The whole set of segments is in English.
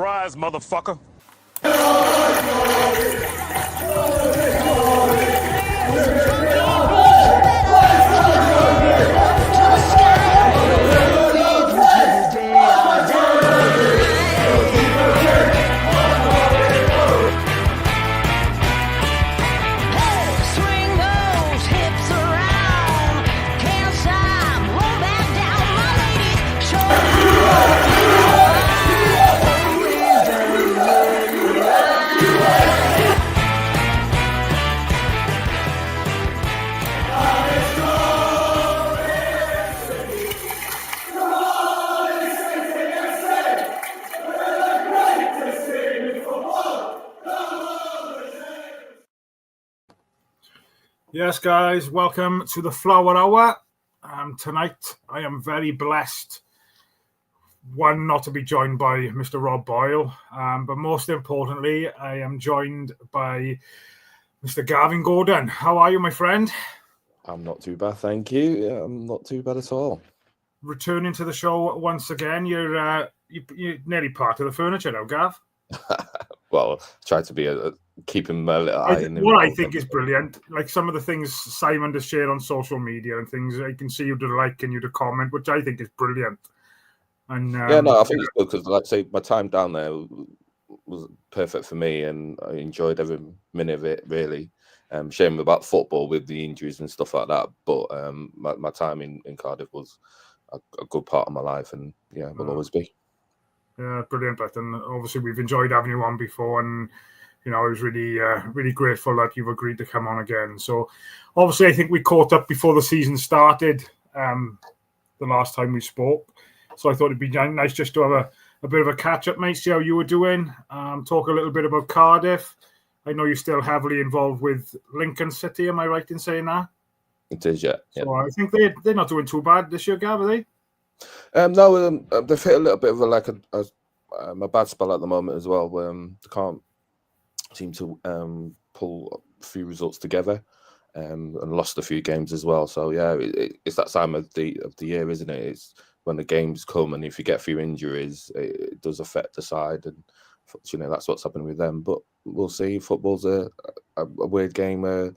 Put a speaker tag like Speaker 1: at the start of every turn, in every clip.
Speaker 1: Surprise, motherfucker.
Speaker 2: Yes, guys, welcome to the Fleur Hour. Tonight, I am very blessed, one, not to be joined by Mr. Rob Boyle, but most importantly, I am joined by Mr. Gav Gordon. How are you, my friend?
Speaker 3: I'm not too bad, thank you. Yeah, I'm not too bad at all.
Speaker 2: Returning to the show once again, you're nearly part of the furniture now, Gav.
Speaker 3: Well, try to be keeping my little eye in.
Speaker 2: What I think is brilliant, like some of the things Simon has shared on social media and things, I can see you to like and you to comment, which I think is brilliant. And
Speaker 3: I think it's good because, like I say, my time down there was perfect for me, and I enjoyed every minute of it. Really, shame about football with the injuries and stuff like that. But my time in Cardiff was a good part of my life, and will always be.
Speaker 2: Yeah, brilliant, but and obviously we've enjoyed having you on before, and I was really grateful that you've agreed to come on again. So obviously I think we caught up before the season started, the last time we spoke. So I thought it'd be nice just to have a bit of a catch up, mate, see how you were doing, talk a little bit about Cardiff. I know you're still heavily involved with Lincoln City, am I right in saying that?
Speaker 3: It is, yeah.
Speaker 2: So I think they're not doing too bad this year, Gav, are they?
Speaker 3: No, they've hit a little bit of a bad spell at the moment as well. They can't seem to pull a few results together, and lost a few games as well. So it's that time of the year, isn't it? It's when the games come, and if you get a few injuries, it does affect the side, and that's what's happening with them. But we'll see. Football's a weird game where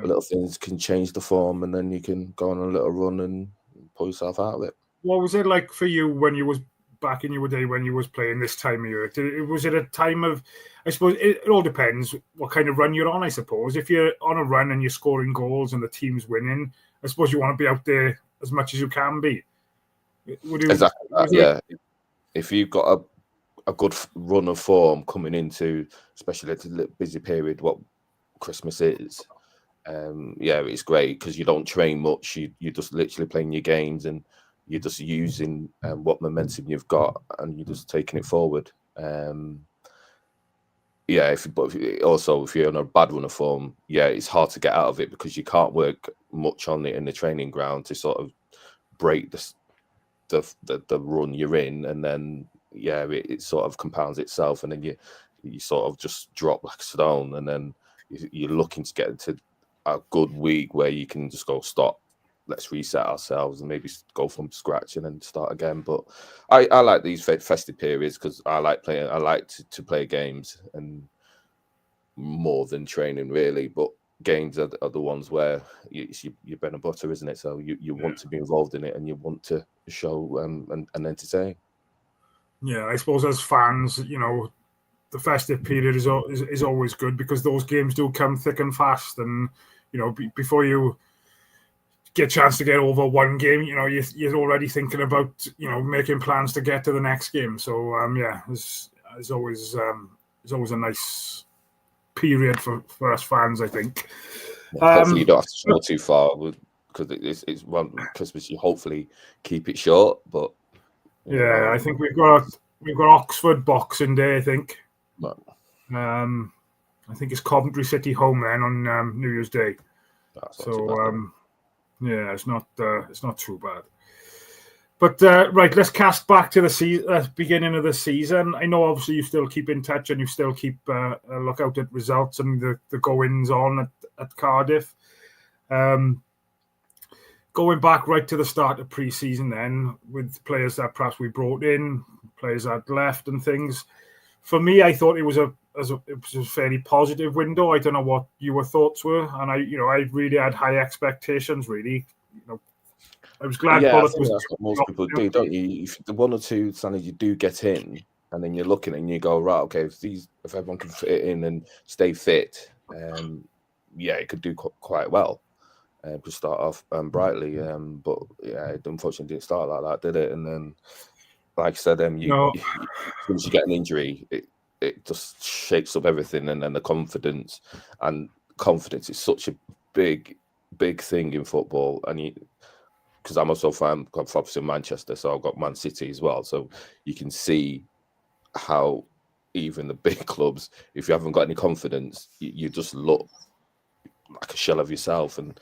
Speaker 3: little things can change the form, and then you can go on a little run and pull yourself out of it.
Speaker 2: What was it like for you when you was back in your day when you was playing this time of year? Was it a time of, I suppose it all depends what kind of run you're on, I suppose. If you're on a run and you're scoring goals and the team's winning, I suppose you want to be out there as much as you can be.
Speaker 3: Exactly that, yeah. If you've got a good run of form coming into, especially at a busy period, what Christmas is, it's great because you don't train much. You're just literally playing your games and you're just using what momentum you've got, and you're just taking it forward. If you're on a bad run of form, it's hard to get out of it because you can't work much on it in the training ground to sort of break the run you're in, and then it sort of compounds itself, and then you sort of just drop like a stone, and then you're looking to get into a good week where you can just go stop. Let's reset ourselves and maybe go from scratch and then start again. But I like these festive periods because I like playing. I like to play games and more than training, really. But games are the ones where it's your bread and butter, isn't it? So you want to be involved in it and you want to show and entertain.
Speaker 2: Yeah, I suppose as fans, the festive period is always good because those games do come thick and fast, and before you get a chance to get over one game, you're already thinking about making plans to get to the next game. So it's always a nice period for us fans, I think.
Speaker 3: Hopefully you don't have to go too far because it's one Christmas. You hopefully keep it short, but
Speaker 2: I think we've got Oxford Boxing Day. I think.
Speaker 3: No.
Speaker 2: I think it's Coventry City home then on New Year's Day. It's not too bad. But right, let's cast back to the beginning of the season. I know obviously you still keep in touch and you still keep a look out at results and the goings on at Cardiff. Going back right to the start of pre-season then, with players that perhaps we brought in, players that left and things. for me, I thought it was a fairly positive window. I don't know what your thoughts were, and I really had high expectations. Really, I was glad.
Speaker 3: Yeah, I
Speaker 2: Bullock
Speaker 3: think
Speaker 2: was
Speaker 3: that's what most people do, don't you? If the one or two signings you do get in, and then you're looking and you go, right, okay, if everyone can fit it in and stay fit, yeah, it could do quite well. Could start off brightly, but yeah, it unfortunately didn't start like that, did it? And then, like I said, once you get an injury, it just shakes up everything, and then the confidence. And confidence is such a big thing in football, and because I'm also fan obviously Manchester, so I've got Man City as well. So you can see how even the big clubs, if you haven't got any confidence, you just look like a shell of yourself, and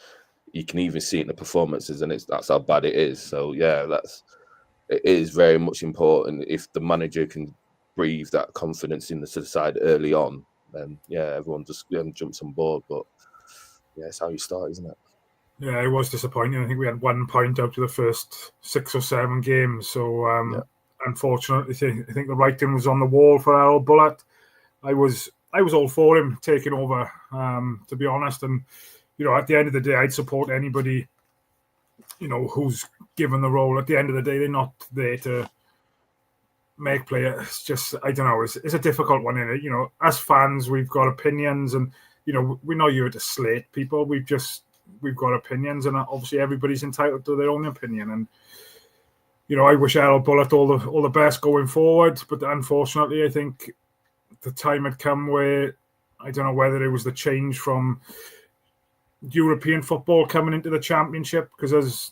Speaker 3: you can even see it in the performances, and that's how bad it is. So yeah, it is very much important. If the manager can breathe that confidence into the side early on, then yeah, everyone just jumps on board. But yeah, it's how you start, isn't it?
Speaker 2: Yeah, it was disappointing. I think we had 1 point out of the first 6 or 7 games. So unfortunately, I think the writing was on the wall for Errol Bullock. I was all for him taking over, to be honest. And at the end of the day, I'd support anybody who's given the role. At the end of the day, they're not there to make players. It's just, I don't know. It's a difficult one, isn't it? As fans, we've got opinions, and we're not here to slate people. We've got opinions, and obviously everybody's entitled to their own opinion. And I wish Errol Bullock all the best going forward, but unfortunately, I think the time had come where I don't know whether it was the change from European football coming into the Championship, because as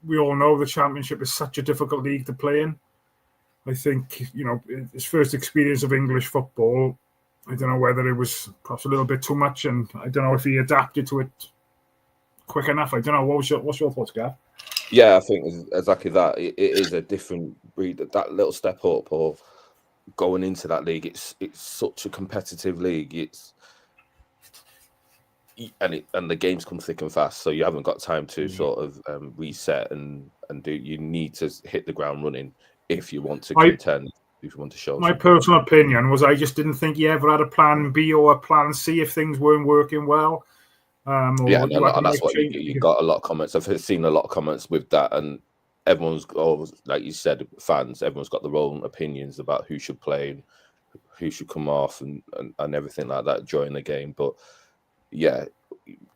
Speaker 2: we all know, the Championship is such a difficult league to play in. I think his first experience of English football, I don't know whether it was perhaps a little bit too much, and I don't know if he adapted to it quick enough. I don't know. What's your thoughts, Gav?
Speaker 3: Yeah, I think exactly that. It is a different breed. That little step up of going into that league, it's such a competitive league. And the games come thick and fast, so you haven't got time to sort of reset and do. You need to hit the ground running if you want to contend. If you want to show.
Speaker 2: My personal opinion was I just didn't think he ever had a plan B or a plan C if things weren't working well.
Speaker 3: And that's what you got a lot of comments. I've seen a lot of comments with that, and everyone's always, like you said, fans. Everyone's got their own opinions about who should play, and who should come off, and everything like that during the game. But yeah,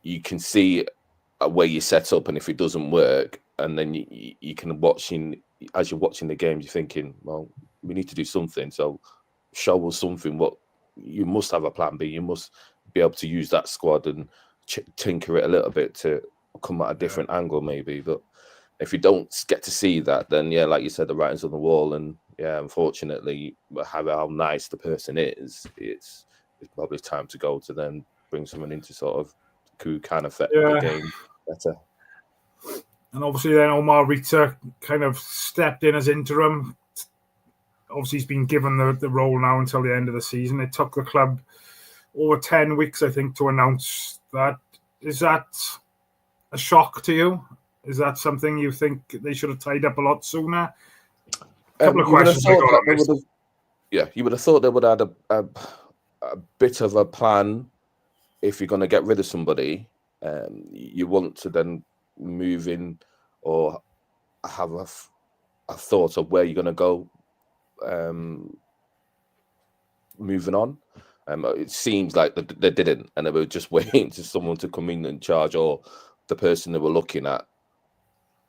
Speaker 3: you can see where you set up, and if it doesn't work, and then you can as you're watching the games, you're thinking, well, we need to do something. So show us something. What you must have a plan B. You must be able to use that squad and tinker it a little bit to come at a different angle, maybe. But if you don't get to see that, then yeah, like you said, the writing's on the wall. And yeah, unfortunately, how nice the person is, it's probably time to go to then bring someone in to sort of who can affect the game better.
Speaker 2: And obviously then Omar Rita kind of stepped in as interim. Obviously he's been given the role now until the end of the season. It took the club over 10 weeks, I think, to announce that. Is that a shock to you? Is that something you think they should have tied up a lot sooner? A couple of questions.
Speaker 3: You would have thought they would have had a bit of a plan. If you're going to get rid of somebody, you want to then move in or have a thought of where you're going to go moving on. It seems like they didn't, and they were just waiting for someone to come in and charge, or the person they were looking at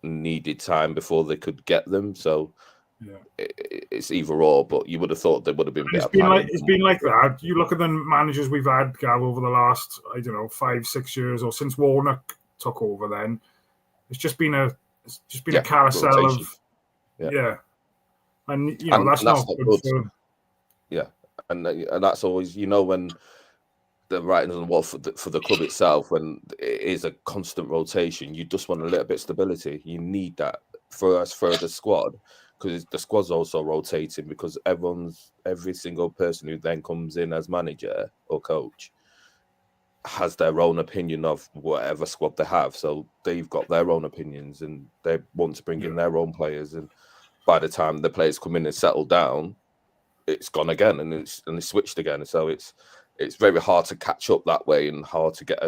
Speaker 3: needed time before they could get them. So it's either or, but you would have thought there would have been better.
Speaker 2: It's been like that. You look at the managers we've had, Gav, over the last 5-6 years, or since Warnock took over. Then it's just been a carousel rotation. And that's not good.
Speaker 3: And that's always, when the writing's on the wall for the club itself, when it is a constant rotation, you just want a little bit of stability. You need that for the squad, because the squad's also rotating, because every single person who then comes in as manager or coach has their own opinion of whatever squad they have. So they've got their own opinions, and they want to bring in their own players. And by the time the players come in and settle down, it's gone again, and it's switched again. So it's very hard to catch up that way, and hard to get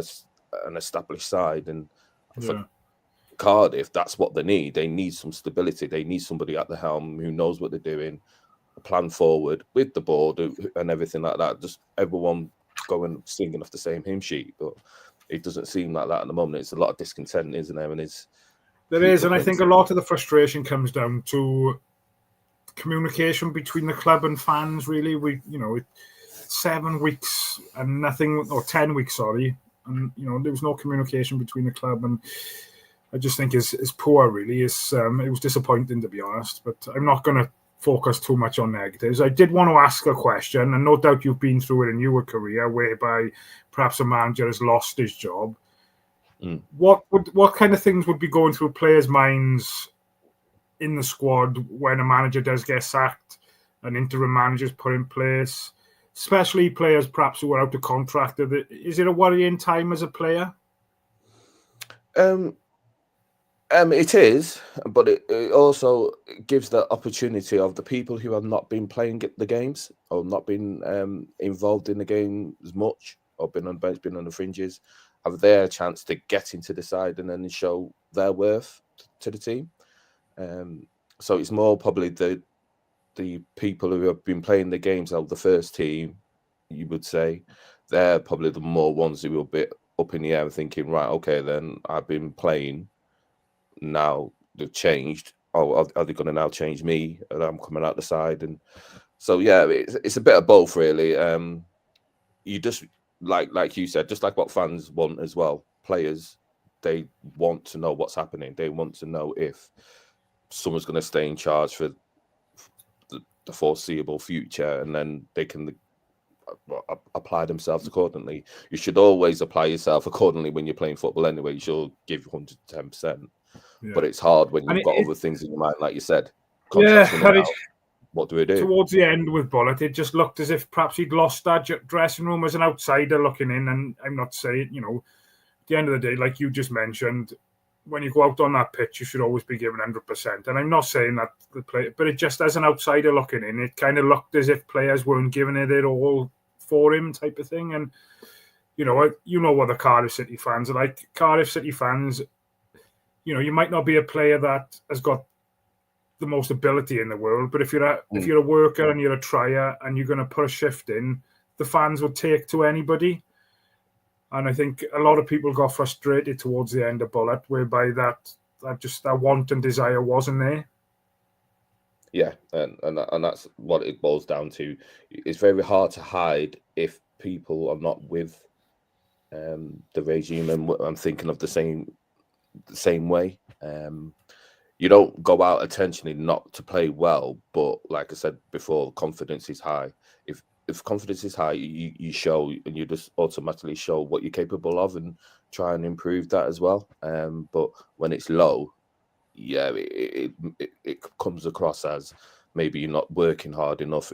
Speaker 3: an established side. And for Cardiff, that's what they need. They need some stability. They need somebody at the helm who knows what they're doing, plan forward with the board and everything like that. Just everyone going singing off the same hymn sheet, but it doesn't seem like that at the moment. It's a lot of discontent, isn't there? And
Speaker 2: there is, and I think a lot of the frustration comes down to communication between the club and fans. Really, 7 weeks and nothing, or 10 weeks, sorry, and there was no communication between the club, and I just think is poor. Really, it was disappointing, to be honest. But I'm not going to focus too much on negatives. I did want to ask a question, and no doubt you've been through it in your career, whereby perhaps a manager has lost his job. What kind of things would be going through players' minds in the squad when a manager does get sacked and interim managers put in place, especially players perhaps who are out of contract? Is it a worrying time as a player?
Speaker 3: It is, but it also gives the opportunity of the people who have not been playing the games or not been involved in the game as much, or been on the bench, been on the fringes, have their chance to get into the side and then show their worth to the team. So it's more probably the people who have been playing the games of the first team, you would say, they're probably the more ones who are a bit up in the air thinking, right, okay, then I've been playing. Now they've changed. Oh, are they going to now change me? And I'm coming out the side, and so yeah, it's a bit of both, really. You just like you said, just like what fans want as well. Players, they want to know what's happening. They want to know if someone's going to stay in charge for the foreseeable future, and then they can apply themselves accordingly. You should always apply yourself accordingly when you're playing football anyway. You should give 110%. Yeah. But it's hard when you've got other things in your mind, like you said. What do we do?
Speaker 2: Towards the end with Bullet, it just looked as if perhaps he'd lost that dressing room as an outsider looking in. And I'm not saying, at the end of the day, like you just mentioned, when you go out on that pitch, you should always be given 100%. And I'm not saying that the play, but it just as an outsider looking in, it kind of looked as if players weren't giving it all for him, type of thing. And you know what the Cardiff City fans are like. Cardiff City fans, you might not be a player that has got the most ability in the world, but if you're a worker and you're a trier and you're going to put a shift in, the fans will take to anybody. And I think a lot of people got frustrated towards the end of Bullet, whereby that want and desire wasn't there.
Speaker 3: Yeah, and that's what it boils down to. It's very hard to hide if people are not with the regime, and I'm thinking of the same way. You don't go out intentionally not to play well, but like I said before, confidence is high. If confidence is high, you show, and you just automatically show what you're capable of and try and improve that as well. But when it's low, yeah, it comes across as maybe you're not working hard enough.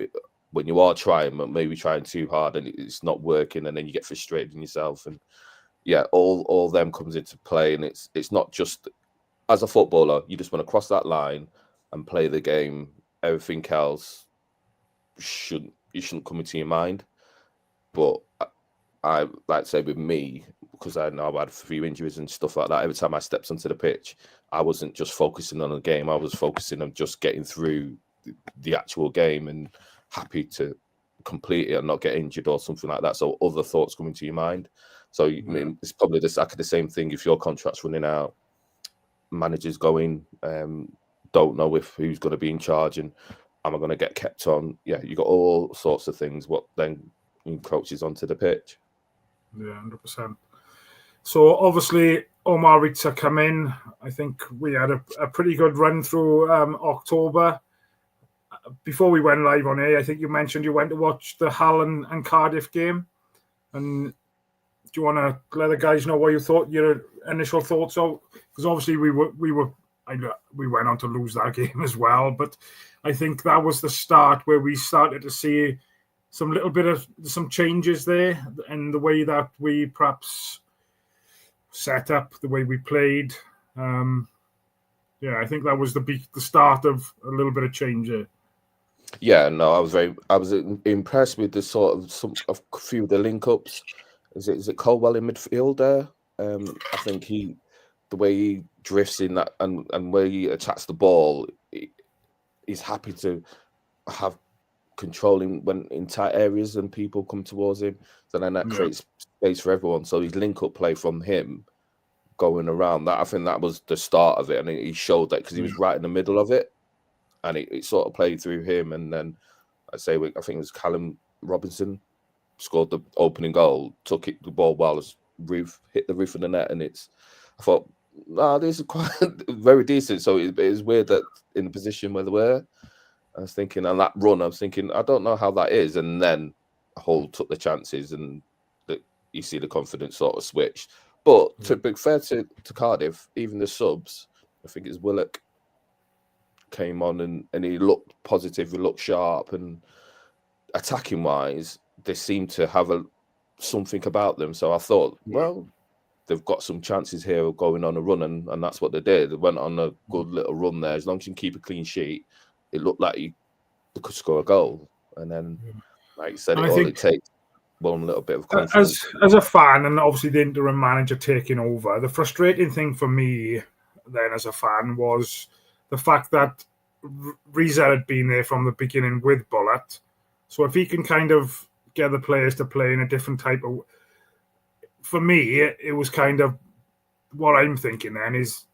Speaker 3: When you are trying, but maybe trying too hard and it's not working, and then you get frustrated in yourself. And yeah, all them comes into play, and it's not just as a footballer, you just want to cross that line and play the game. Everything else shouldn't come into your mind. But I like to say with me, because I know I had a few injuries and stuff like that, every time I stepped onto the pitch, I wasn't just focusing on the game. I was focusing on just getting through the actual game and happy to complete it and not get injured or something like that. So other thoughts come into your mind. So I mean, it's probably the same thing if your contract's running out. Managers going, don't know who's going to be in charge and am I going to get kept on? Yeah, you got all sorts of things. What then encroaches onto the pitch?
Speaker 2: Yeah, 100%. So obviously Omar Ritza come in. I think we had a pretty good run through October. Before we went live on air, I think you mentioned you went to watch the Hull and Cardiff game. And do you want to let the guys know what you thought, your initial thoughts of? Because obviously we went on to lose that game as well. But I think that was the start where we started to see some changes there in the way that we perhaps set up, the way we played. I think that was the start of a little bit of change there.
Speaker 3: Yeah, no, I was impressed with the sort of a few of the link ups. Is it Colwell in midfield there? I think the way he drifts in that and where he attacks the ball, he's happy to have controlling when in tight areas and people come towards him. So then that creates space for everyone. So his link up play from him going around that, I think that was the start of it, and he showed that because he was right in the middle of it, and it sort of played through him. And then I think it was Callum Robinson scored the opening goal, took the ball while his roof hit the roof of the net, and I thought, this is quite very decent. So it was weird that in the position where they were, I was thinking on that run, I was thinking, I don't know how that is, and then Hull took the chances, and you see the confidence sort of switch. But to be fair to Cardiff, even the subs, I think it's Willock came on and he looked positive, he looked sharp, and attacking wise, they seemed to have something about them. So I thought, well, they've got some chances here of going on a run, and that's what they did. They went on a good little run there. As long as you can keep a clean sheet, it looked like they could score a goal. And then, like you said, it takes one little bit of confidence.
Speaker 2: As a fan, and obviously the interim manager taking over, the frustrating thing for me then as a fan was the fact that Rhys had been there from the beginning with Bullet. So if he can kind of get the players to play in a different type of... For me, it was kind of what I'm thinking then is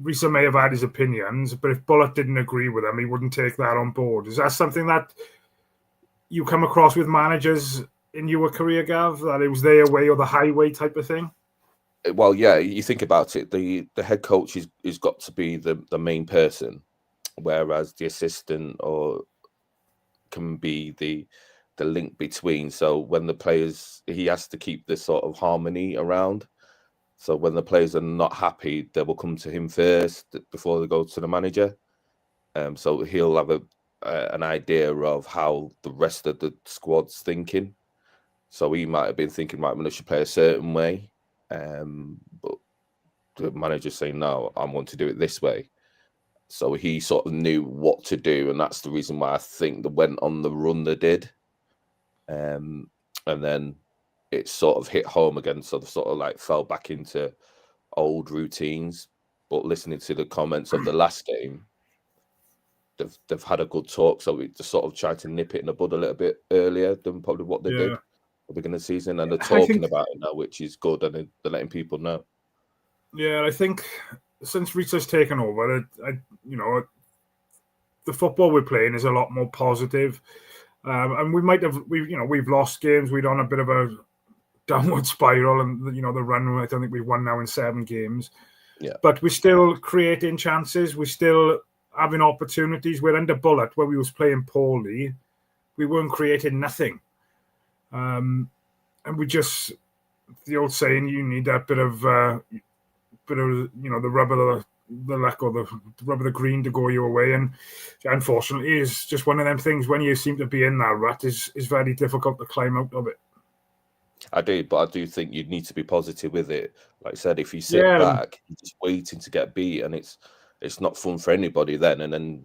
Speaker 2: Rhys may have had his opinions, but if Bullet didn't agree with him, he wouldn't take that on board. Is that something that you come across with managers in your career, Gav, that it was their way or the highway type of thing?
Speaker 3: Well, yeah, you think about it, the head coach is got to be the main person, whereas the assistant can be the link between. So when the players, he has to keep this sort of harmony around. So when the players are not happy, they will come to him first before they go to the manager. So he'll have an idea of how the rest of the squad's thinking. So he might have been thinking, right, we should play a certain way. But the manager's saying, no, I want to do it this way. So he sort of knew what to do. And that's the reason why I think they went on the run they did. And then it sort of hit home again. So they sort of like fell back into old routines. But listening to the comments of the last game, they've had a good talk. So we just sort of tried to nip it in the bud a little bit earlier than probably what they did at the beginning of the season. And they're talking about it now, which is good. And they're letting people know.
Speaker 2: Yeah, I think since Rhys has taken over, the football we're playing is a lot more positive. And we've lost games. We're on a bit of a downward spiral, and the run, I don't think we've won now in 7 games.
Speaker 3: Yeah.
Speaker 2: But we're still creating chances. We're still having opportunities. We're under Bullet, where we was playing poorly. We weren't creating nothing. And we just, the old saying, you need that bit of the rub of the luck or the rub of the green to go your way. And unfortunately, it's just one of them things when you seem to be in that rut is very difficult to climb out of it.
Speaker 3: I do think you'd need to be positive with it. Like I said, if you sit back, you're just waiting to get beat, and it's not fun for anybody then. And then,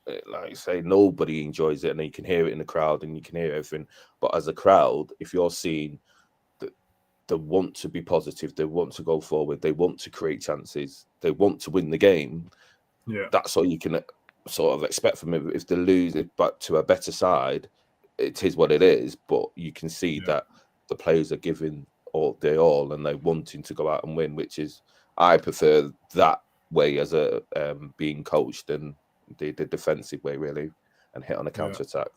Speaker 3: like I say, nobody enjoys it, and you can hear it in the crowd, and you can hear everything. But as a crowd, if you're seeing that they want to be positive, they want to go forward, they want to create chances, they want to win the game.
Speaker 2: Yeah,
Speaker 3: that's all you can sort of expect from it. If they lose it back to a better side, it is what it is. But you can see that the players are giving all and they're wanting to go out and win, which is, I prefer that way as a being coached than the defensive way, really, and hit on a counter attack.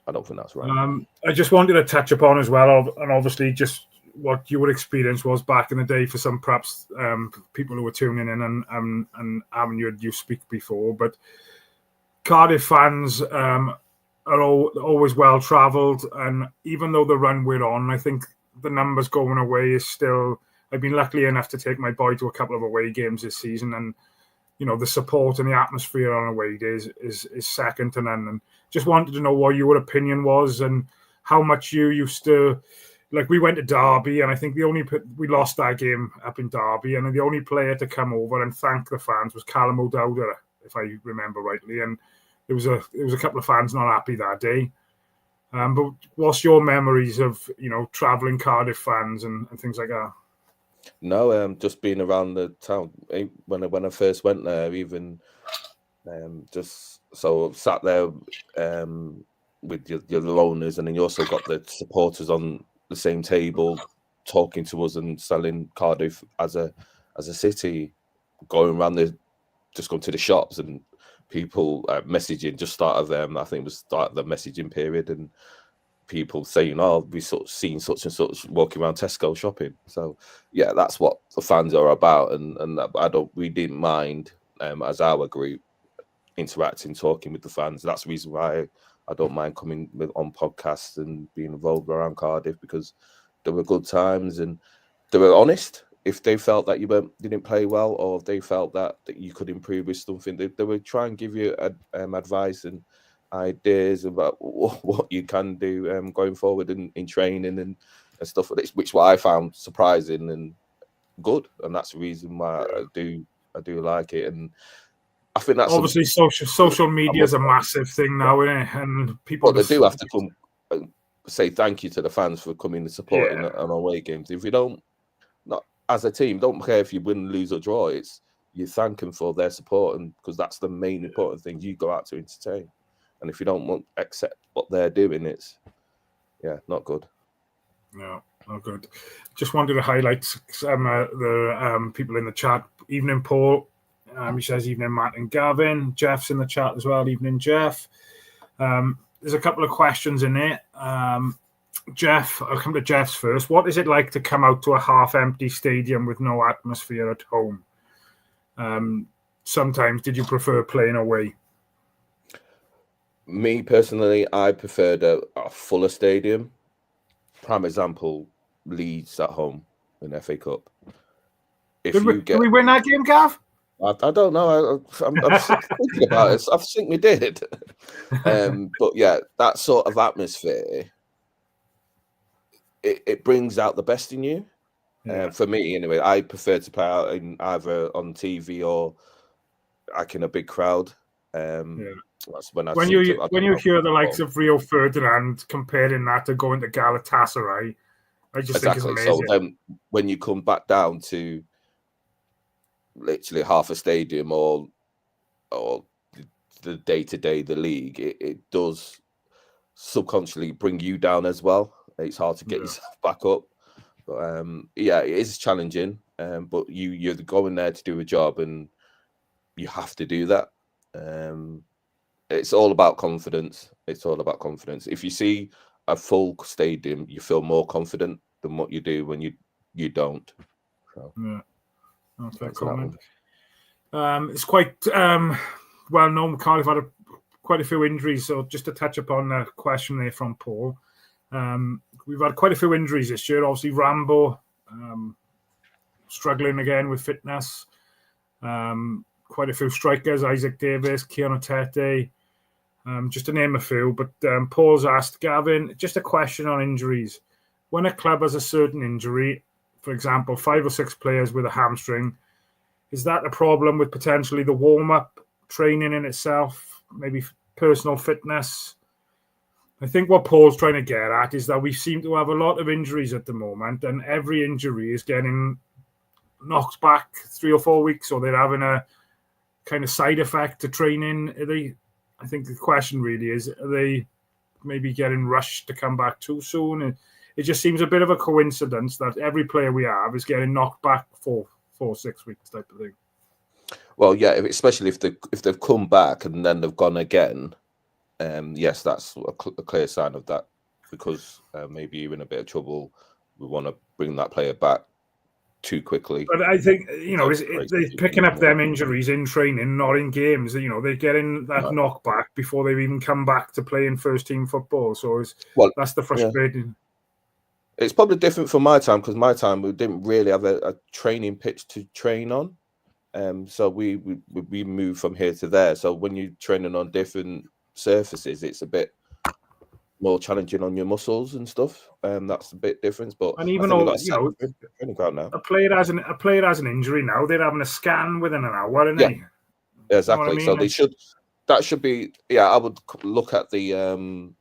Speaker 3: I don't think that's right.
Speaker 2: I just wanted to touch upon as well, and obviously just what your experience was back in the day for some perhaps people who were tuning in and haven't heard you speak before. But Cardiff fans are always well travelled, and even though the run we're on, I think the numbers going away is still. I've been lucky enough to take my boy to a couple of away games this season, and the support and the atmosphere on away days is second to none. And just wanted to know what your opinion was and how much you used to. Like, we went to Derby, and I think we lost that game up in Derby, and the only player to come over and thank the fans was Callum O'Dowda, if I remember rightly. And there was a couple of fans not happy that day. But what's your memories of travelling Cardiff fans and things like that?
Speaker 3: No, just being around the town when I first went there, even just so sat there with your owners, and then you also got the supporters on the same table talking to us and selling Cardiff as a city, going to the shops and people messaging just start of I think it was start of the messaging period, and people saying, "Oh, we sort of seen such and such walking around Tesco shopping." So yeah, that's what the fans are about, and we didn't mind as our group interacting, talking with the fans. That's the reason why I don't mind coming on podcasts and being involved around Cardiff, because there were good times and they were honest. If they felt that you didn't play well, or if they felt that you could improve with something, they would try and give you advice and ideas about what you can do going forward in training and stuff like this, which what I found surprising and good, and that's the reason why I do like it. And I think that's
Speaker 2: obviously social media is a massive thing now, isn't it? And people
Speaker 3: they do have to come and say thank you to the fans for coming and supporting on away games. If you don't, not as a team, don't care if you win, lose or draw, it's you thank them for their support, and because that's the main important thing. You go out to entertain, and if you don't accept what they're doing, it's not good.
Speaker 2: No, not good. Just wanted to highlight some the people in the chat. Evening, Paul. He says, evening, Matt and Gavin. Jeff's in the chat as well. Evening, Jeff. There's a couple of questions in there. Jeff, I'll come to Jeff's first. What is it like to come out to a half-empty stadium with no atmosphere at home? Sometimes, did you prefer playing away?
Speaker 3: Me, personally, I preferred a fuller stadium. Prime example, Leeds at home in FA Cup.
Speaker 2: Did we win that game, Gav?
Speaker 3: I don't know. I'm thinking about it. I think we did. But yeah, that sort of atmosphere, it brings out the best in you. For me, anyway, I prefer to play out in either on TV or like in a big crowd. That's when you
Speaker 2: hear the likes of Rio Ferdinand comparing that to going to Galatasaray, I just think it's amazing.
Speaker 3: So then when you come back down to literally half a stadium or the day-to-day, the league, it does subconsciously bring you down as well. It's hard to get yourself back up. But it is challenging. But you're going there to do a job, and you have to do that. It's all about confidence. If you see a full stadium, you feel more confident than what you do when you don't. So,
Speaker 2: that's a fair comment. It's quite well known. Cardiff had quite a few injuries. So just to touch upon a question there from Paul, we've had quite a few injuries this year. Obviously, Rambo struggling again with fitness. Quite a few strikers: Isaac Davis, Keanu Tete, just to name a few. But Paul's asked, Gavin, just a question on injuries. When a club has a certain injury, for example, 5 or 6 players with a hamstring, is that a problem with potentially the warm-up training in itself, maybe personal fitness? I think what Paul's trying to get at is that we seem to have a lot of injuries at the moment, and every injury is getting knocked back 3 or 4 weeks, or they're having a kind of side effect to training. I think the question really is, are they maybe getting rushed to come back too soon? It just seems a bit of a coincidence that every player we have is getting knocked back for 4-6 weeks type of thing.
Speaker 3: Well, yeah, especially if they've come back and then they've gone again. Yes, that's a clear sign of that, because maybe you're in a bit of trouble. We want to bring that player back too quickly.
Speaker 2: But I think, they're picking up them injuries in training, not in games. They're getting that knockback before they've even come back to playing first-team football. So that's the frustrating.
Speaker 3: Yeah. It's probably different from my time, because my time we didn't really have a training pitch to train on. So we moved from here to there. So when you're training on different surfaces, it's a bit more challenging on your muscles and stuff. That's a bit different. But
Speaker 2: and even though a player has an injury now, they're having a scan within an hour, aren't they?
Speaker 3: Yeah, exactly. You know what I mean? So that should be. Yeah, I would look at that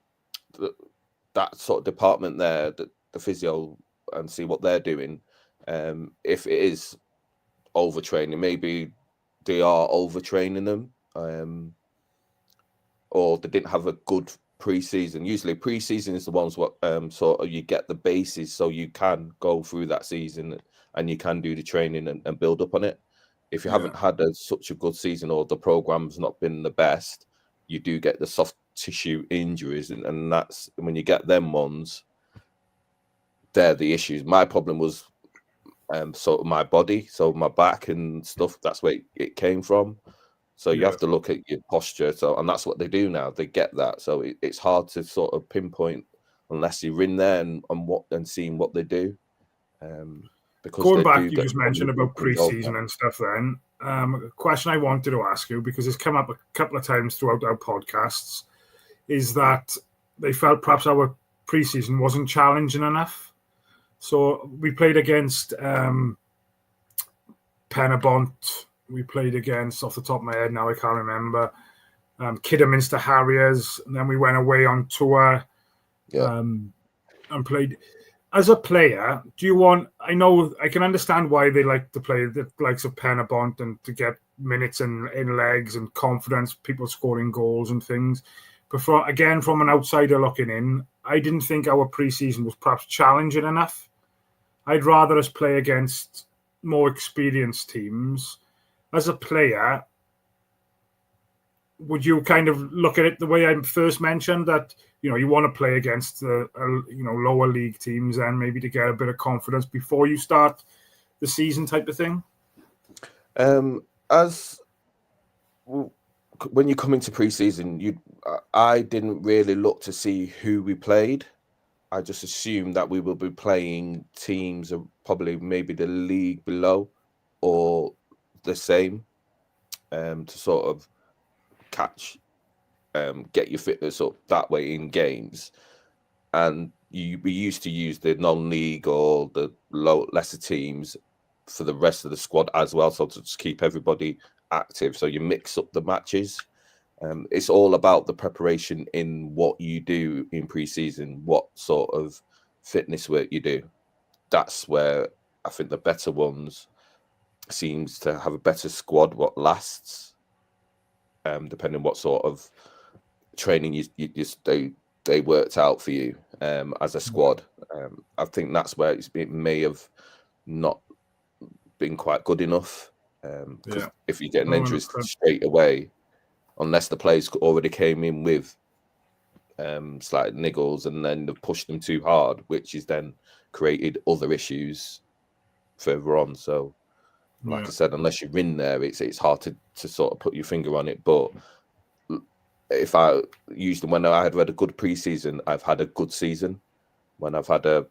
Speaker 3: sort of department there, the physio, and see what they're doing. If it is overtraining, maybe they are overtraining them, or they didn't have a good pre-season. Usually pre-season is the ones what sort of you get the basis so you can go through that season and you can do the training and build up on it. If you haven't had such a good season, or the program's not been the best, you do get the soft tissue injuries, and that's when you get them ones, they're the issues. My problem was sort of my body, so my back and stuff, that's where it came from. So you have to look at your posture. So, and that's what they do now. They get that. So it's hard to sort of pinpoint unless you're in there and seeing what they do. Because
Speaker 2: going back, you just mentioned about pre-season and stuff. Then a question I wanted to ask you, because it's come up a couple of times throughout our podcasts, is that they felt perhaps our pre-season wasn't challenging enough. So we played against Penabont. We played against, off the top of my head now, I can't remember, Kidderminster Harriers, and then we went away on tour and played. As a player, do you want, I know, I can understand why they like to play the likes of Penabont and to get minutes in legs and confidence, people scoring goals and things. But from an outsider looking in, I didn't think our pre-season was perhaps challenging enough. I'd rather us play against more experienced teams. As a player, would you kind of look at it the way I first mentioned, that you want to play against the lower league teams and maybe to get a bit of confidence before you start the season type of thing?
Speaker 3: As when you come into pre-season, I didn't really look to see who we played. I just assumed that we will be playing teams of probably maybe the league below or the same, to sort of get your fitness up that way in games. And we used to use the non-league or the lesser teams for the rest of the squad as well, so to just keep everybody active, so you mix up the matches. It's all about the preparation in what you do in pre-season, what sort of fitness work you do. That's where I think the better ones seems to have a better squad what lasts, depending what sort of training they worked out for you as a squad. I think that's where it may have not been quite good enough, because if you get an injury straight away, unless the players already came in with slight niggles and then they've pushed them too hard, which has then created other issues further on. So like I said, unless you're in there, it's hard to sort of put your finger on it. But if I used them when I had a good pre-season, I've had a good season. When I've had a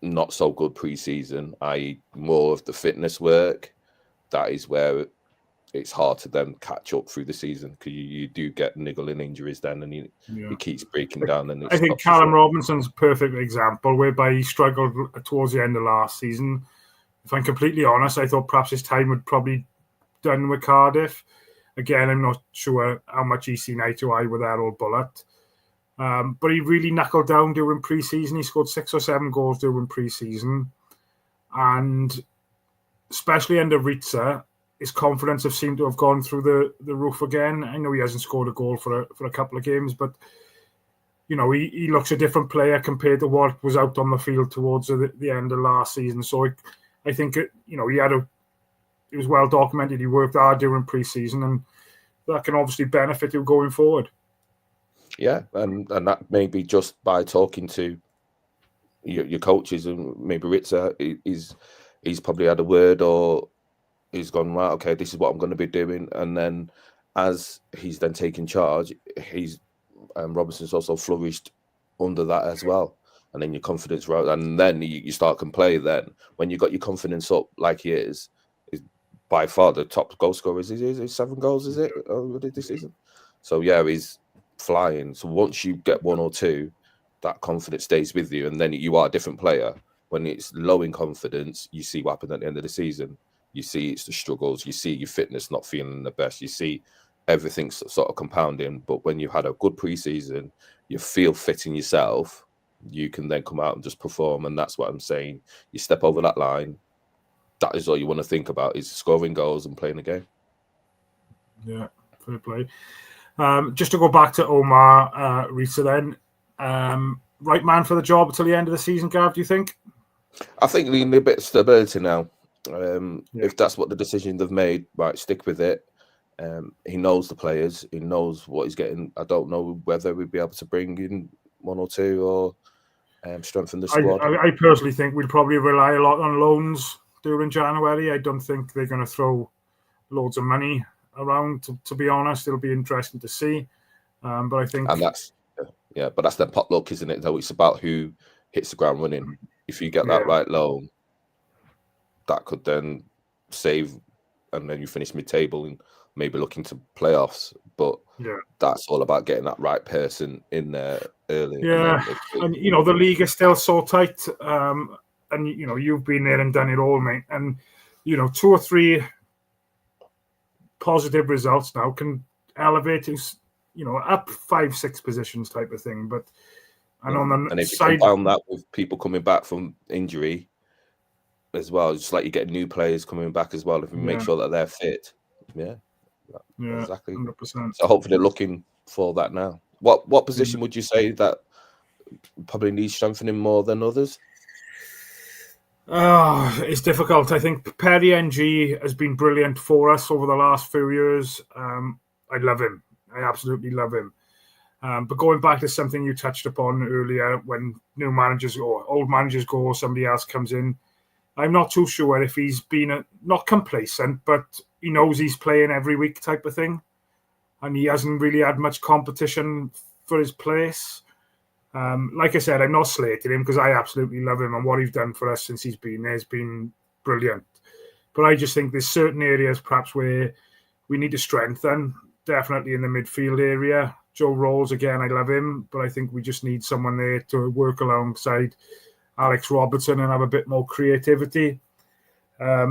Speaker 3: not so good pre-season, i.e. more of the fitness work, that is where it's hard to then catch up through the season, because you do get niggling injuries then, and it keeps breaking down. And
Speaker 2: I think Callum Robinson's a perfect example, whereby he struggled towards the end of last season. If I'm completely honest, I thought perhaps his time would probably done with Cardiff. Again, I'm not sure how much ACEnetworkcontact were there or bullet. But he really knuckled down during pre-season. He scored 6 or 7 goals during pre-season. And especially under Rhys, his confidence have seemed to have gone through the roof again. I know he hasn't scored a goal for a couple of games, but he looks a different player compared to what was out on the field towards the end of last season. So I think it was well documented. He worked hard during pre-season, and that can obviously benefit him going forward.
Speaker 3: Yeah, and that may be just by talking to your coaches, and maybe Rhys, he's probably had a word, or he's gone, right, okay, this is what I'm going to be doing. And then as he's then taken charge, Robinson's also flourished under that as well. And then your confidence, right, and then you start can play. Then when you got your confidence up, like he is by far the top goal scorer. Is it 7 goals? Is it already this season? So yeah, he's flying. So once you get 1 or 2, that confidence stays with you, and then you are a different player. When it's low in confidence, you see what happened at the end of the season. You see it's the struggles. You see your fitness not feeling the best. You see everything's sort of compounding. But when you had a good pre-season, you feel fit in yourself, you can then come out and just perform. And that's what I'm saying. You step over that line, that is all you want to think about, is scoring goals and playing the game.
Speaker 2: Yeah, fair play. Just to go back to Omar Rhys then, right man for the job until the end of the season, Gav, do you think?
Speaker 3: I think we need a bit of stability now. If that's what the decision they've made, right, stick with it. He knows the players. He knows what he's getting. I don't know whether we'd be able to bring in one or two or strengthen the squad.
Speaker 2: I personally think we'll probably rely a lot on loans during January. I don't think they're going to throw loads of money around, to be honest. It'll be interesting to see. But I think...
Speaker 3: And that's, but that's the potluck, isn't it? Though it's about who hits the ground running. If you get that right loan, that could then save, and then you finish mid-table and maybe looking to playoffs. But that's all about getting that right person in there early.
Speaker 2: Yeah, and the league is still so tight. And you've been there and done it all, mate. And 2 or 3 positive results now can elevate us, up 5-6 positions type of thing. But
Speaker 3: and if you compound that with people coming back from injury as well, just like you get new players coming back as well, if you make sure that they're fit. Yeah, exactly.
Speaker 2: 100%.
Speaker 3: So hopefully they're looking for that now. What position would you say that probably needs strengthening more than others?
Speaker 2: It's difficult. I think Perry NG has been brilliant for us over the last few years. I love him. I absolutely love him. But going back to something you touched upon earlier, when new managers or old managers go or somebody else comes in, I'm not too sure if he's been not complacent, but he knows he's playing every week type of thing. And he hasn't really had much competition for his place. Like I said, I'm not slating him because I absolutely love him, and what he's done for us since he's been there has been brilliant. But I just think there's certain areas perhaps where we need to strengthen, definitely in the midfield area. Joe Rolls, again, I love him, but I think we just need someone there to work alongside Alex Robertson and have a bit more creativity. A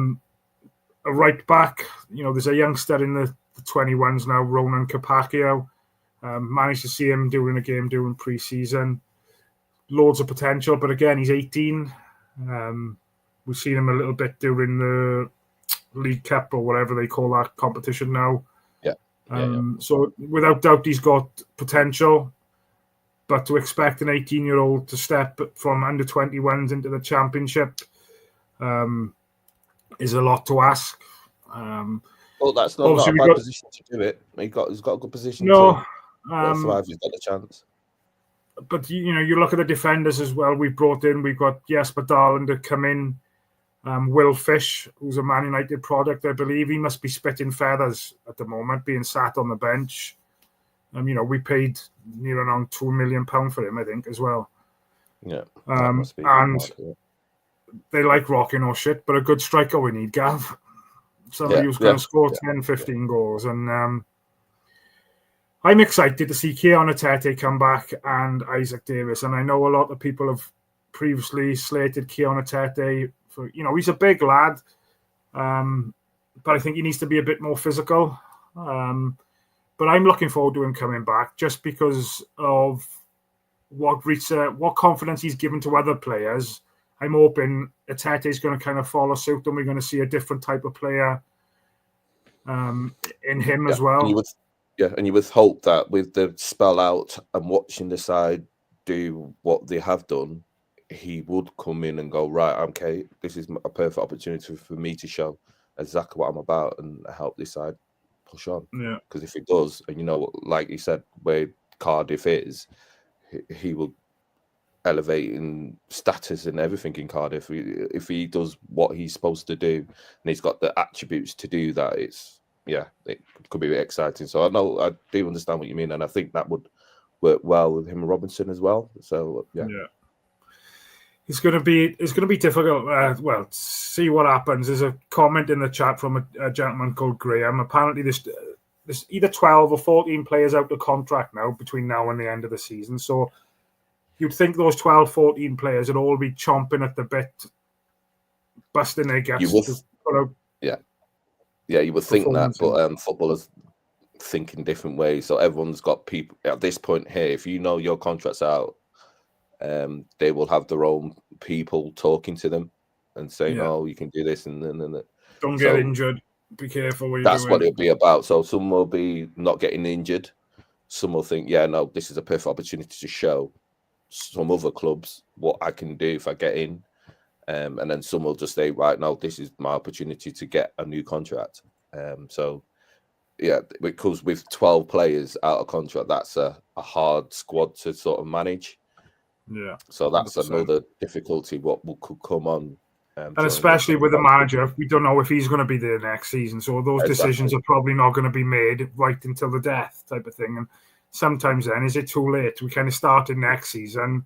Speaker 2: right back, there's a youngster in the 21s now, Ronan Capacchio. Managed to see him doing a game during pre-season. Loads of potential, but again, he's 18. We've seen him a little bit during the League Cup or whatever they call that competition now. So without doubt, he's got potential. But to expect an 18-year-old to step from under 21s into the championship is a lot to ask.
Speaker 3: Well, that's not a bad position to do it. He's got a good position to thrive. He's got a chance.
Speaker 2: But you look at the defenders as well. We've got Jesper Darland to come in. Will Fish, who's a Man United product, I believe. He must be spitting feathers at the moment, being sat on the bench. We paid near around £2 million for him, I think, as well.
Speaker 3: Yeah.
Speaker 2: And they like rocking or shit, but a good striker we need, Gav. Somebody who's going to score 10, 15 goals. And I'm excited to see Keon Atete come back and Isaac Davis. And I know a lot of people have previously slated Keon Atete for, he's a big lad, but I think he needs to be a bit more physical. But I'm looking forward to him coming back just because of what confidence he's given to other players. I'm hoping Atete is going to kind of follow suit, and we're going to see a different type of player in him as well.
Speaker 3: And you would hope that with the spell out and watching the side do what they have done, he would come in and go, right, okay, this is a perfect opportunity for me to show exactly what I'm about and help this side push on.
Speaker 2: Yeah.
Speaker 3: Because if it does, and like you said, where Cardiff is, he will elevate in status and everything in Cardiff. If he does what he's supposed to do and he's got the attributes to do that, it could be exciting. So I do understand what you mean, and I think that would work well with him and Robinson as well. So yeah.
Speaker 2: It's going to be difficult. See what happens. There's a comment in the chat from a gentleman called Graham. Apparently, there's either 12 or 14 players out of contract now between now and the end of the season. So you'd think those 12, 14 players would all be chomping at the bit, busting their guts.
Speaker 3: You would think that, but footballers think in different ways. So everyone's got people at this point here. If you know your contract's out, they will have their own people talking to them and saying, "Oh, you can do this," and then
Speaker 2: don't get injured. Be careful what you're
Speaker 3: that's
Speaker 2: doing.
Speaker 3: what it'll be about. So some will be not getting injured. Some will think, "Yeah, no, this is a perfect opportunity to show some other clubs what I can do if I get in." And then some will just say, "Right, now this is my opportunity to get a new contract." So. Yeah, because with 12 players out of contract, that's a hard squad to sort of manage.
Speaker 2: Yeah.
Speaker 3: So that's 100%. Another difficulty what could come on.
Speaker 2: And especially with the manager, we don't know if he's going to be there next season. So those decisions are probably not going to be made right until the death type of thing. And sometimes then, is it too late? We kind of started next season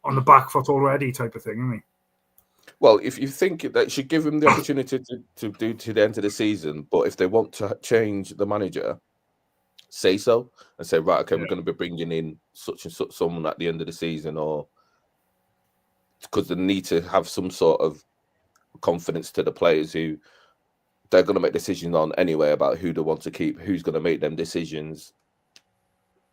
Speaker 2: on the back foot already type of thing, isn't we?
Speaker 3: Well, if you think that should give them the opportunity to do to the end of the season, but if they want to change the manager, say so and say, right, okay, we're going to be bringing in such and such someone at the end of the season, or because they need to have some sort of confidence to the players who they're going to make decisions on anyway about who they want to keep, who's going to make them decisions.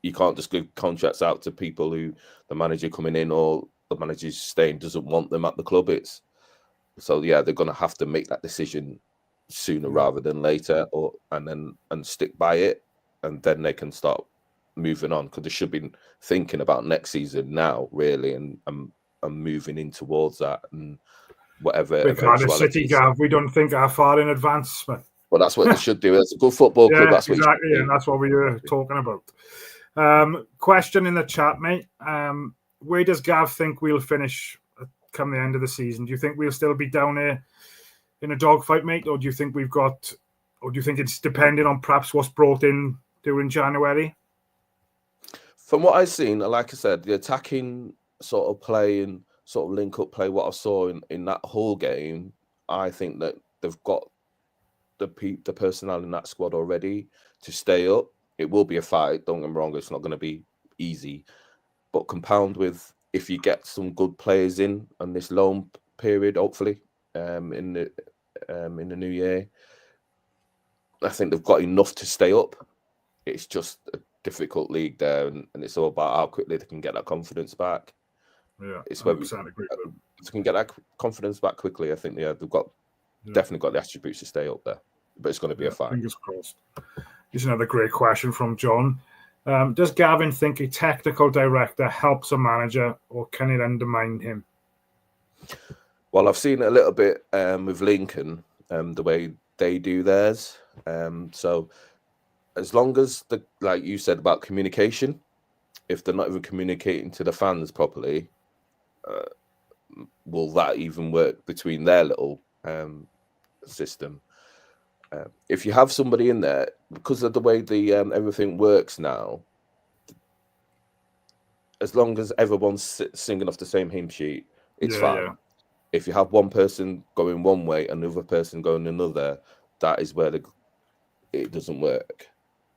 Speaker 3: You can't just give contracts out to people who the manager coming in or the manager's staying doesn't want them at the club. So they're going to have to make that decision sooner rather than later, and stick by it, and then they can start moving on, because they should be thinking about next season now, really, and moving in towards that and whatever.
Speaker 2: With Cardiff City, Gav, we don't think are far in advance, man.
Speaker 3: Well, that's what they should do. It's a good football club. That's what
Speaker 2: exactly, and that's what we were talking about. Question in the chat, mate. Where does Gav think we'll finish come the end of the season? Do you think we'll still be down here in a dogfight, mate, or do you think it's dependent on perhaps what's brought in during January?
Speaker 3: From what I've seen, like I said, the attacking sort of play and sort of link up play, what I saw in that whole game, I think that they've got the personnel in that squad already to stay up. It will be a fight, don't get me wrong, it's not going to be easy, but compound with, if you get some good players in on this loan period, hopefully, in the new year, I think they've got enough to stay up. It's just a difficult league there, and it's all about how quickly they can get that confidence back.
Speaker 2: Yeah,
Speaker 3: it's where if they can get that confidence back quickly, I think they've definitely got the attributes to stay up there. But it's going to be a fight.
Speaker 2: Fingers crossed. Here's another great question from John. Does Gavin think a technical director helps a manager, or can it undermine him?
Speaker 3: Well, I've seen it a little bit with Lincoln, the way they do theirs. So as long as, like you said about communication, if they're not even communicating to the fans properly, will that even work between their little system? If you have somebody in there, because of the way the everything works now, as long as everyone's singing off the same hymn sheet, it's fine. Yeah. If you have one person going one way and another person going another, that is where it doesn't work.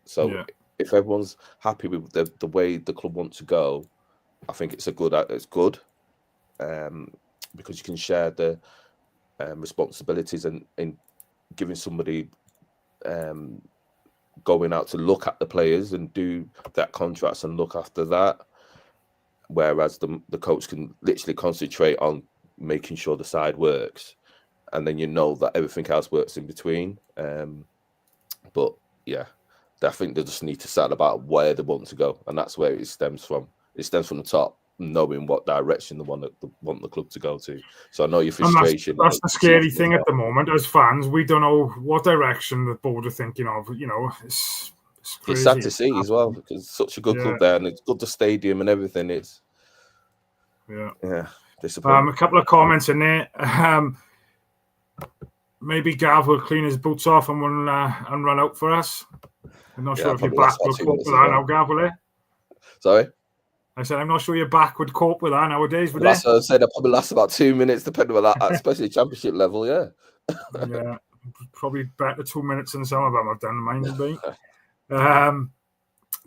Speaker 3: So if everyone's happy with the way the club wants to go, I think it's good, because you can share the responsibilities and giving somebody going out to look at the players and do that contracts and look after that, whereas the coach can literally concentrate on making sure the side works, and then that everything else works in between. But yeah, I think they just need to settle about where they want to go, and that's where it stems from. It stems from the top, knowing what direction they want the club to go to. So I know your frustration.
Speaker 2: That's the scary thing at the moment. As fans, we don't know what direction the board are thinking of. It's crazy.
Speaker 3: It's sad to see as well, because it's such a good club there, and it's good, the stadium and everything. It's disappointing.
Speaker 2: A couple of comments in there. Maybe Gav will clean his boots off and run out for us. I'm not sure if your back would cope with that now, Gav, will it?
Speaker 3: Sorry?
Speaker 2: I said, I'm not sure your back would cope with that nowadays, would it?
Speaker 3: That's what I said. It probably lasts about 2 minutes, depending on that, especially championship level, yeah.
Speaker 2: Yeah, probably better 2 minutes than some of them I've done, mine would be.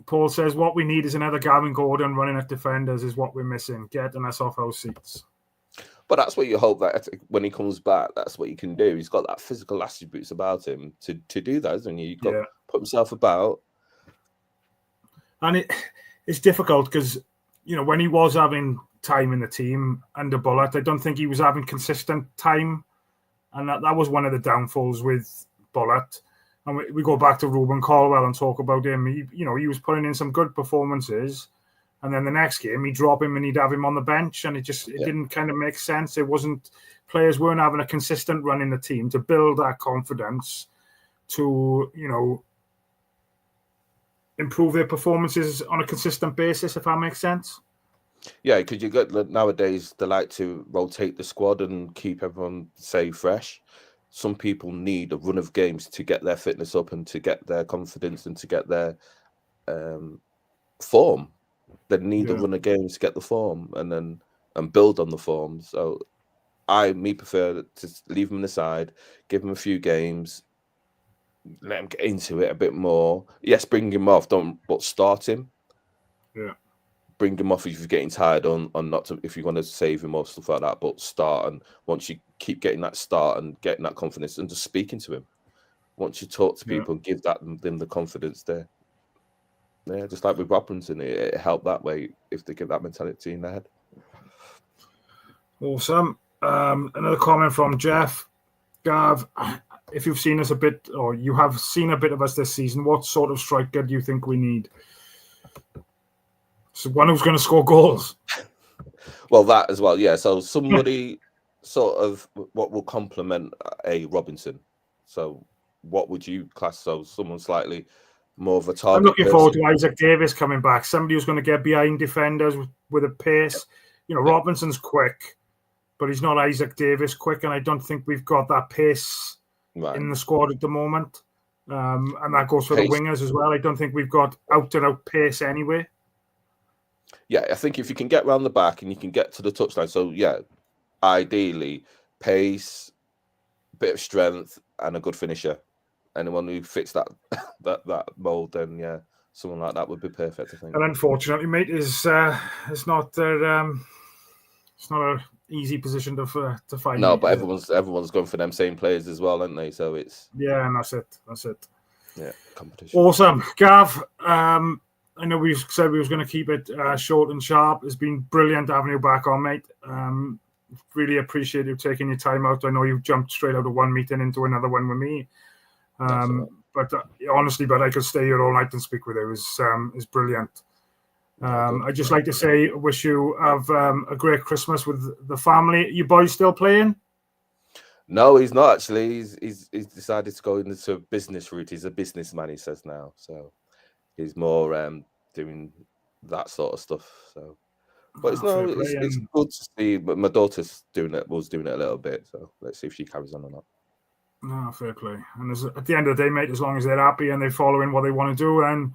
Speaker 2: Paul says, what we need is another Gav Gordon running at defenders is what we're missing, getting us off our seats.
Speaker 3: But that's what you hope that when he comes back, that's what he can do. He's got that physical attributes about him to do that, isn't he? You've got to put himself about.
Speaker 2: And it's difficult because, when he was having time in the team under Bullet, I don't think he was having consistent time. And that was one of the downfalls with Bullet. And we go back to Ruben Caldwell and talk about him. He was putting in some good performances. And then the next game, he'd drop him and he'd have him on the bench. And it didn't kind of make sense. Players weren't having a consistent run in the team to build that confidence to, improve their performances on a consistent basis, if that makes sense.
Speaker 3: Yeah, because you got nowadays they like to rotate the squad and keep everyone fresh. Some people need a run of games to get their fitness up and to get their confidence and to get their form. They need a run of games to get the form and build on the form. So I prefer to leave them aside, give them a few games, let him get into it a bit more. Yes, bring him off, but start him.
Speaker 2: Yeah.
Speaker 3: Bring him off if you're getting tired on not to, if you want to save him or stuff like that, but start. And once you keep getting that start and getting that confidence and just speaking to him, once you talk to people and give them the confidence there. Yeah, just like with Robinson, it helped that way if they get that mentality in their head.
Speaker 2: Awesome. Another comment from Jeff. Gav, if you've seen us a bit, or you have seen a bit of us this season, what sort of striker do you think we need? So one who's going to score goals.
Speaker 3: Well, that as well, yeah. So somebody sort of what will complement a Robinson. So what would you class? So someone slightly more of a target.
Speaker 2: I'm looking forward to Isaac Davis coming back. Somebody who's going to get behind defenders with a pace. Robinson's quick, but he's not Isaac Davis quick, and I don't think we've got that pace in the squad at the moment. And that goes for the wingers as well. I don't think we've got out-and-out pace anyway.
Speaker 3: Yeah, I think if you can get round the back and you can get to the touchline, so yeah, ideally pace, bit of strength, and a good finisher. Anyone who fits that mold, then yeah, someone like that would be perfect, I think. And
Speaker 2: unfortunately, mate, it's not an easy position to find.
Speaker 3: No, but everyone's going for them same players as well, aren't they? So it's
Speaker 2: and that's it. Yeah,
Speaker 3: competition.
Speaker 2: Awesome, Gav. I know we said we was going to keep it short and sharp. It's been brilliant having you back on, mate. Really appreciate you taking your time out. I know you jumped straight out of one meeting into another one with me. But honestly, I could stay here all night and speak with you. It's brilliant. I'd just like to say, wish you have a great Christmas with the family. You boys still playing?
Speaker 3: No, he's not actually. He's decided to go into a business route. He's a businessman, he says now. So he's more doing that sort of stuff. So, but it's good to see. But my daughter's was doing it a little bit. So let's see if she carries on or not.
Speaker 2: No, fair play. And at the end of the day, mate, as long as they're happy and they're following what they want to do, then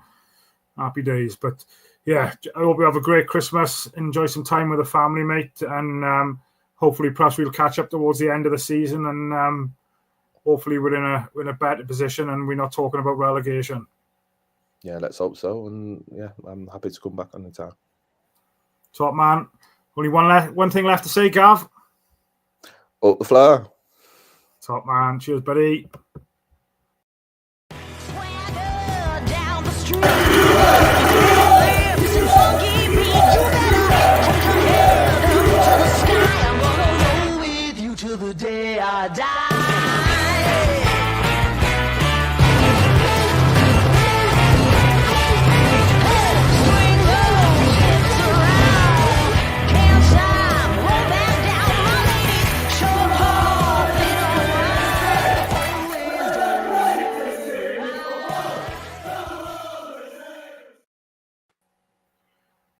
Speaker 2: happy days. But yeah, I hope you have a great Christmas. Enjoy some time with the family, mate, and hopefully, perhaps we'll catch up towards the end of the season, and hopefully, we're in a better position, and we're not talking about relegation.
Speaker 3: Yeah, let's hope so. And yeah, I'm happy to come back on the time.
Speaker 2: Top man. Only one thing left to say, Gav.
Speaker 3: Up the Fleur.
Speaker 2: Top man. Cheers, buddy.
Speaker 1: Swagger down the street.